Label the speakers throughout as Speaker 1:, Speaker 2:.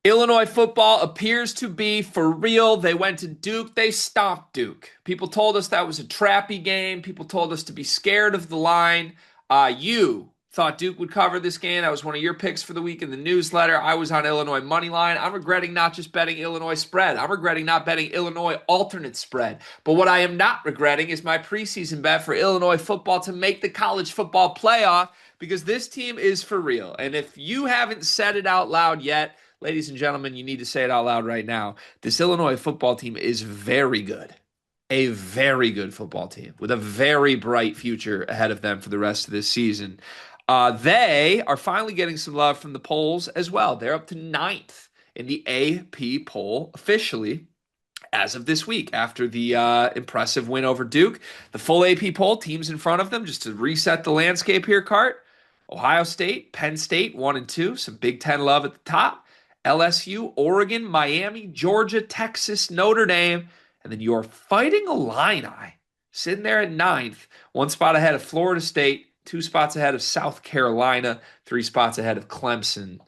Speaker 1: Illinois football appears to be for real. They went to Duke. They stomped Duke. People told us that was a trappy game. People told us to be scared of the line. You thought Duke would cover this game. That was one of your picks for the week in the newsletter. I was on Illinois money line. I'm regretting not just betting Illinois spread. I'm regretting not betting Illinois alternate spread. But what I am not regretting is my preseason bet for Illinois football to make the college football playoff because this team is for real. And if you haven't said it out loud yet, ladies and gentlemen, you need to say it out loud right now. This Illinois football team is very good. A very good football team with a very bright future ahead of them for the rest of this season. They are finally getting some love from the polls as well. They're up to ninth in the AP poll officially as of this week after the impressive win over Duke. The full AP poll, teams in front of them, just to reset the landscape here, Cart. Ohio State, Penn State, 1 and 2. Some Big Ten love at the top. LSU, Oregon, Miami, Georgia, Texas, Notre Dame, and then you're Fighting Illini sitting there at ninth, one spot ahead of Florida State, two spots ahead of South Carolina, three spots ahead of Clemson.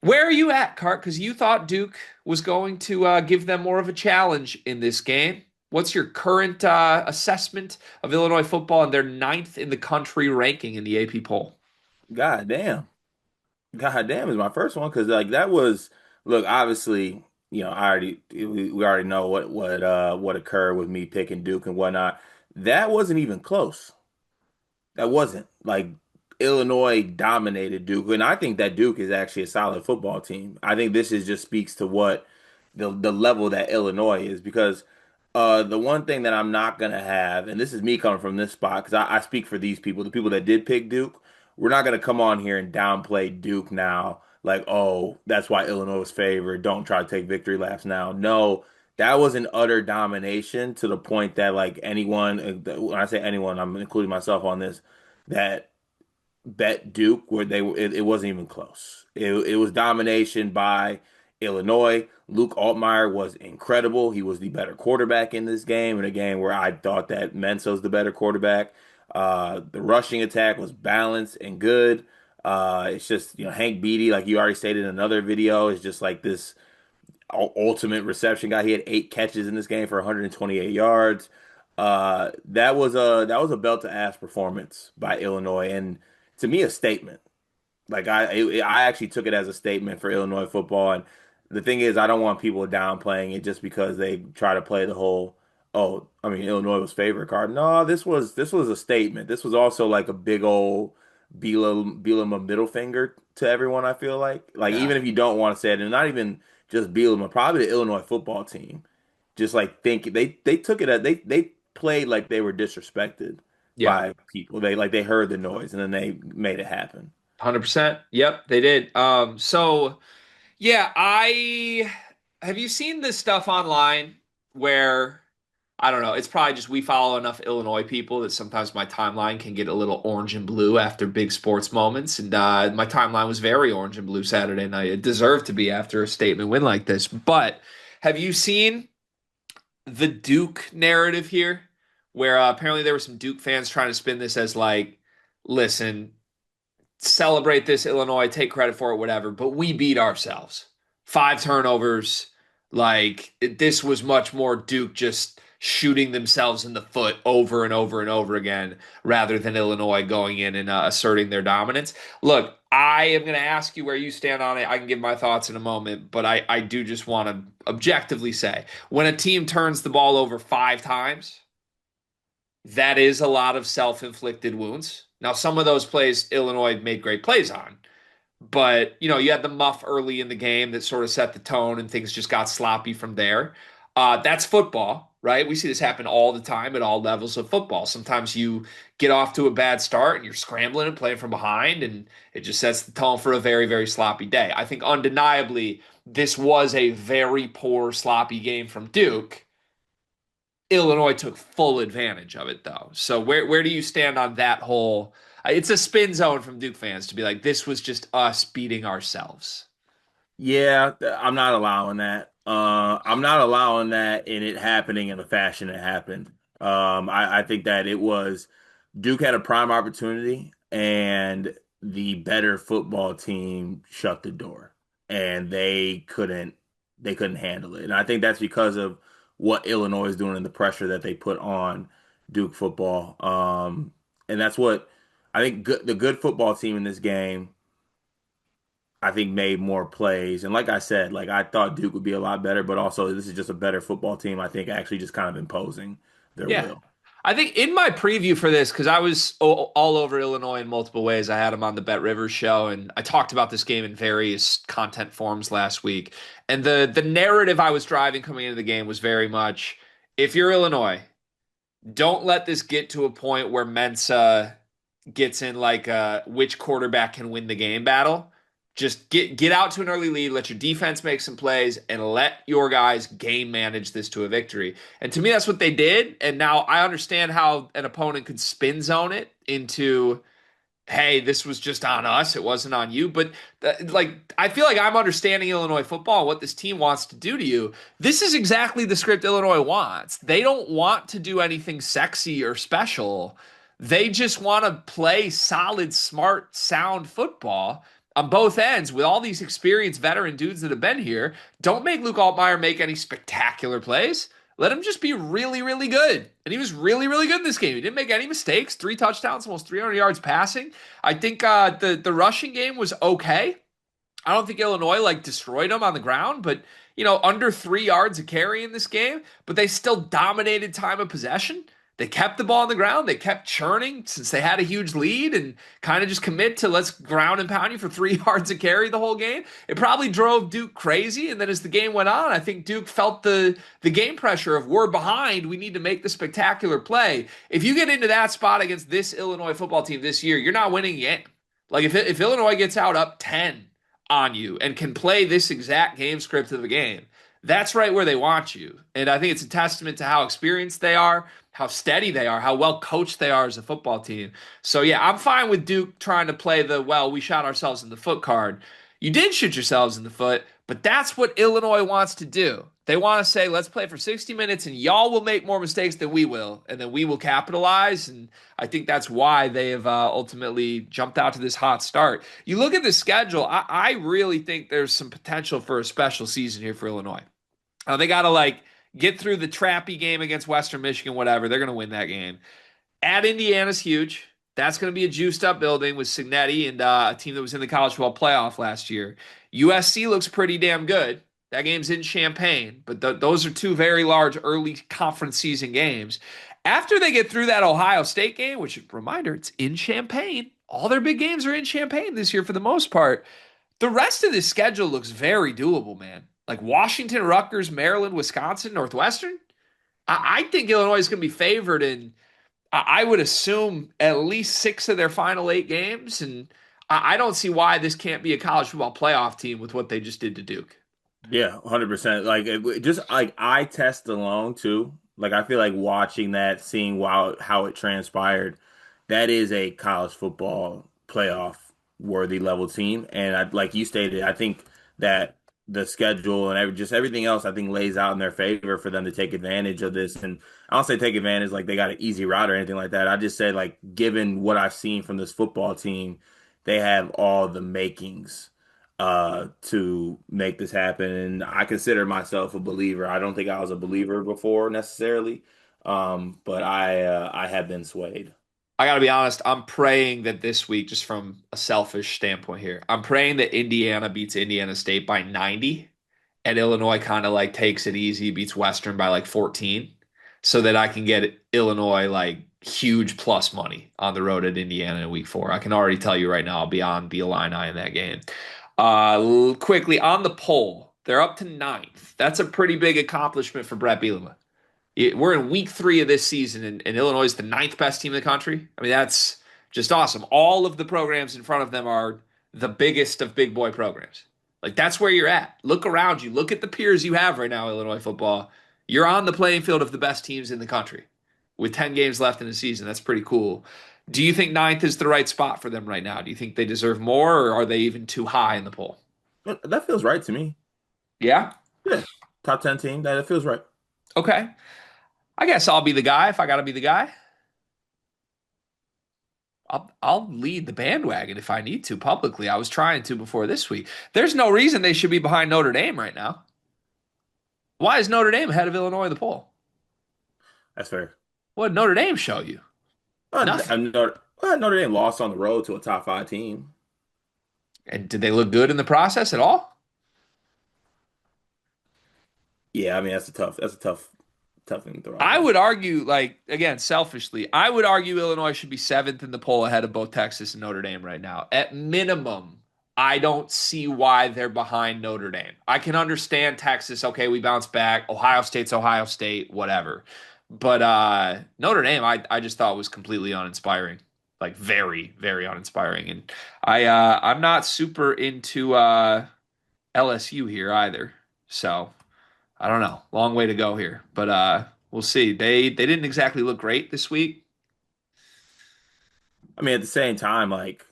Speaker 1: Where are you at, Cart? Because you thought Duke was going to give them more of a challenge in this game. What's your current assessment of Illinois football and their ninth in the country ranking in the AP poll?
Speaker 2: God damn. God damn is my first one because like that was look, obviously, we already know what occurred with me picking Duke and whatnot. That wasn't even close. That wasn't like Illinois dominated Duke, and I think that Duke is actually a solid football team. I think this is just speaks to what the level that Illinois is because the one thing that I'm not gonna have, and this is me coming from this spot because I speak for these people, the people that did pick Duke. We're not gonna come on here and downplay Duke now, like, oh, that's why Illinois was favored. Don't try to take victory laps now. No, that was an utter domination to the point that like anyone, when I say anyone, I'm including myself on this, that bet Duke where it wasn't even close. It was domination by Illinois. Luke Altmaier was incredible. He was the better quarterback in this game, in a game where I thought that Mensa's the better quarterback. The rushing attack was balanced and good. It's just, Hank Beatty, like you already stated in another video, is just like this ultimate reception guy. He had 8 catches in this game for 128 yards. That was a belt to ass performance by Illinois, and to me, a statement. Like I actually took it as a statement for Illinois football. And the thing is, I don't want people downplaying it just because they try to play the whole, oh, I mean, Illinois was favorite card. No, this was a statement. This was also like a big old Bielema middle finger to everyone. I feel like
Speaker 1: Yeah.
Speaker 2: even if you don't want to say it, and not even just Bielema, probably the Illinois football team, just like think they took it as they played like they were disrespected
Speaker 1: Yeah.
Speaker 2: by people. They heard the noise and then they made it happen.
Speaker 1: 100%. Yep, they did. So yeah, I have you seen this stuff online where I don't know, it's probably just we follow enough Illinois people that sometimes my timeline can get a little orange and blue after big sports moments. And my timeline was very orange and blue Saturday night. It deserved to be after a statement win like this. But have you seen the Duke narrative here, where apparently there were some Duke fans trying to spin this as like, listen, celebrate this, Illinois, take credit for it, whatever, but we beat ourselves. Five turnovers. Like, this was much more Duke just shooting themselves in the foot over and over and over again rather than Illinois going in and asserting their dominance. Look, I am going to ask you where you stand on it. I can give my thoughts in a moment, but I do just want to objectively say when a team turns the ball over five times, that is a lot of self-inflicted wounds. Now, some of those plays Illinois made great plays on, but you had the muff early in the game that sort of set the tone, and things just got sloppy from there. That's football, right? We see this happen all the time at all levels of football. Sometimes you get off to a bad start and you're scrambling and playing from behind, and it just sets the tone for a very, very sloppy day. I think undeniably this was a very poor, sloppy game from Duke. Illinois took full advantage of it though. So where do you stand on that whole it's a spin zone from Duke fans to be like this was just us beating ourselves.
Speaker 2: Yeah, I'm not allowing that. I'm not allowing that in it happening in the fashion it happened. I think that it was Duke had a prime opportunity and the better football team shut the door. and they couldn't handle it. And I think that's because of what Illinois is doing and the pressure that they put on Duke football. And that's what I think the good football team in this game, I think, made more plays. And like I said, like I thought Duke would be a lot better, but also this is just a better football team. I think actually just kind of imposing their
Speaker 1: Yeah.
Speaker 2: will.
Speaker 1: I think in my preview for this, because I was all over Illinois in multiple ways, I had him on the Bet Rivers show, and I talked about this game in various content forms last week. And the narrative I was driving coming into the game was very much, if you're Illinois, don't let this get to a point where Mensa gets in like a which quarterback can win the game battle. Just get out to an early lead, let your defense make some plays, and let your guys game manage this to a victory. And to me, that's what they did. And now I understand how an opponent could spin zone it into, hey, this was just on us. It wasn't on you. But like, I feel like I'm understanding Illinois football and what this team wants to do to you. This is exactly the script Illinois wants. They don't want to do anything sexy or special. They just want to play solid, smart, sound football on both ends with all these experienced veteran dudes that have been here. Don't make Luke Altmaier make any spectacular plays. Let him just be really, really good. And he was really, really good in this game. He didn't make any mistakes. 3 touchdowns, almost 300 yards passing. I think the rushing game was okay. I don't think Illinois like destroyed them on the ground, but under 3 yards of carry in this game. But they still dominated time of possession. They kept the ball on the ground. They kept churning since they had a huge lead and kind of just commit to let's ground and pound you for 3 yards of carry the whole game. It probably drove Duke crazy. And then as the game went on, I think Duke felt the game pressure of we're behind. We need to make the spectacular play. If you get into that spot against this Illinois football team this year, you're not winning yet. Like if Illinois gets out up 10 on you and can play this exact game script of the game, that's right where they want you. And I think it's a testament to how experienced they are, how steady they are, how well coached they are as a football team. So yeah, I'm fine with Duke trying to play the well, we shot ourselves in the foot card. You did shoot yourselves in the foot, but that's what Illinois wants to do. They want to say, let's play for 60 minutes and y'all will make more mistakes than we will, and then we will capitalize. And I think that's why they have ultimately jumped out to this hot start. You look at the schedule, I really think there's some potential for a special season here for Illinois. They got to like get through the trappy game against Western Michigan, whatever. They're going to win that game. At Indiana's huge. That's going to be a juiced up building with Cignetti and a team that was in the college football playoff last year. USC looks pretty damn good. That game's in Champaign, but those are two very large early conference season games. After they get through that Ohio State game, which, reminder, it's in Champaign. All their big games are in Champaign this year for the most part. The rest of this schedule looks very doable, man. Like Washington, Rutgers, Maryland, Wisconsin, Northwestern. I think Illinois is going to be favored in, I would assume, at least 6 of their final 8 games. And I don't see why this can't be a college football playoff team with what they just did to Duke.
Speaker 2: Yeah, 100%. Like just like eye test alone too. Like I feel like watching that, seeing how it transpired, that is a college football playoff worthy level team. And like you stated, I think that the schedule and just everything else, I think lays out in their favor for them to take advantage of this. And I don't say take advantage like they got an easy route or anything like that. I just say like given what I've seen from this football team, they have all the makings to make this happen. And I consider myself a believer. I don't think I was a believer before necessarily, but I have been swayed.
Speaker 1: I got to be honest, I'm praying that this week, just from a selfish standpoint here, I'm praying that Indiana beats Indiana State by 90 and Illinois kind of like takes it easy, beats Western by like 14, so that I can get Illinois like huge plus money on the road at Indiana in week 4. I can already tell you right now, I'll be on the Illini in that game. Quickly on the poll, they're up to ninth. That's a pretty big accomplishment for Brett Bielema. We're in week 3 of this season, and Illinois is the ninth best team in the country. I mean, that's just awesome. All of the programs in front of them are the biggest of big boy programs. Like, that's where you're at. Look around you. Look at the peers you have right now, Illinois football. You're on the playing field of the best teams in the country with 10 games left in the season. That's pretty cool. Do you think ninth is the right spot for them right now? Do you think they deserve more, or are they even too high in the poll?
Speaker 2: That feels right to me.
Speaker 1: Yeah?
Speaker 2: Yeah, top 10 team. That feels right.
Speaker 1: Okay. I guess I'll be the guy if I got to be the guy. I'll lead the bandwagon if I need to publicly. I was trying to before this week. There's no reason they should be behind Notre Dame right now. Why is Notre Dame ahead of Illinois in the poll?
Speaker 2: That's fair.
Speaker 1: What did Notre Dame show you? Nothing.
Speaker 2: Notre Dame lost on the road to a top five team.
Speaker 1: And did they look good in the process at all?
Speaker 2: Yeah, I mean that's a tough thing to throw out
Speaker 1: I
Speaker 2: there.
Speaker 1: would argue, like, again, selfishly, I would argue Illinois should be seventh in the poll ahead of both Texas and Notre Dame right now. At minimum, I don't see why they're behind Notre Dame. I can understand Texas, okay, we bounce back. Ohio State's Ohio State, whatever. But Notre Dame, I just thought was completely uninspiring. Like very, very uninspiring. And I'm not super into LSU here either. So I don't know. Long way to go here, but we'll see. They didn't exactly look great this week.
Speaker 2: I mean, at the same time, like,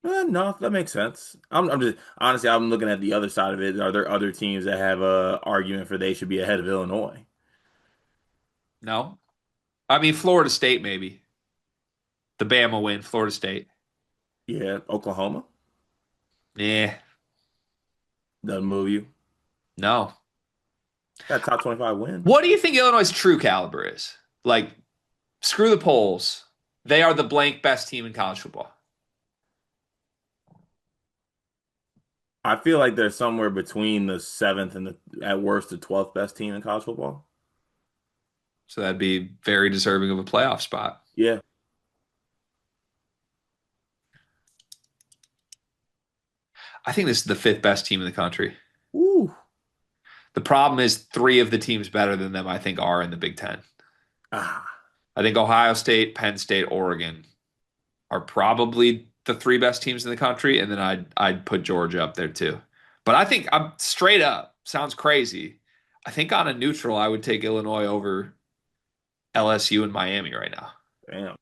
Speaker 2: no, that makes sense. I'm just honestly, I'm looking at the other side of it. Are there other teams that have a argument for they should be ahead of Illinois?
Speaker 1: No, I mean Florida State maybe the Bama win. Florida State.
Speaker 2: Yeah, Oklahoma
Speaker 1: Yeah,
Speaker 2: doesn't move you.
Speaker 1: no.
Speaker 2: Got a top 25 win.
Speaker 1: What do you think Illinois' true caliber is? Like, screw the polls. They are the blank best team in college football.
Speaker 2: I feel like they're somewhere between the seventh and the at worst the 12th best team in college football.
Speaker 1: So that'd be very deserving of a playoff spot.
Speaker 2: Yeah.
Speaker 1: I think this is the fifth best team in the country.
Speaker 2: Woo.
Speaker 1: The problem is three of the teams better than them, I think, are in the Big Ten.
Speaker 2: Ah.
Speaker 1: I think Ohio State, Penn State, Oregon are probably the three best teams in the country, and then I'd put Georgia up there too. But I think I'm straight up, sounds crazy. I think on a neutral, I would take Illinois over LSU and Miami right now.
Speaker 2: Damn.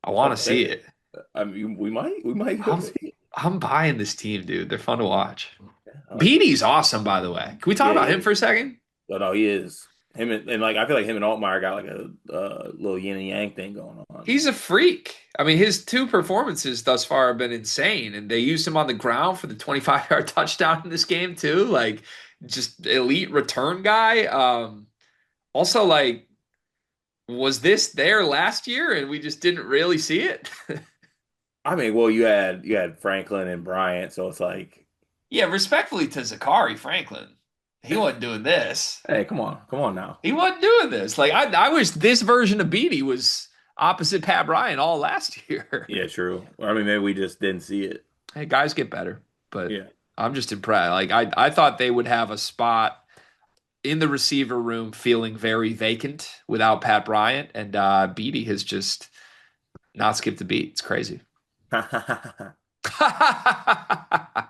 Speaker 1: I want to see
Speaker 2: Okay.
Speaker 1: it.
Speaker 2: I mean, we might go
Speaker 1: I'm
Speaker 2: see it.
Speaker 1: I'm buying this team, dude. They're fun to watch.
Speaker 2: Yeah, I like it.
Speaker 1: Petey's awesome, by the way. Can we talk
Speaker 2: Yeah,
Speaker 1: about
Speaker 2: he
Speaker 1: him
Speaker 2: is.
Speaker 1: for a second?
Speaker 2: But no, he is. Him and like I feel like him and Altmaier got like a little yin and yang thing going on.
Speaker 1: He's a freak. I mean, his two performances thus far have been insane, and they used him on the ground for the 25-yard touchdown in this game too. Like, just elite return guy. Also, like, was this there last year and we just didn't really see it?
Speaker 2: I mean, well, you had Franklin and Bryant, so it's like,
Speaker 1: Yeah, respectfully to Zakari Franklin, he wasn't doing this.
Speaker 2: hey, come on now.
Speaker 1: He wasn't doing this. Like, I wish this version of Beatty was opposite Pat Bryant all last year.
Speaker 2: Yeah, true. I mean, maybe we just didn't see it.
Speaker 1: Hey, guys get better, but
Speaker 2: Yeah.
Speaker 1: I'm just impressed. Like, I thought they would have a spot in the receiver room feeling very vacant without Pat Bryant, and Beatty has just not skipped a beat. It's crazy.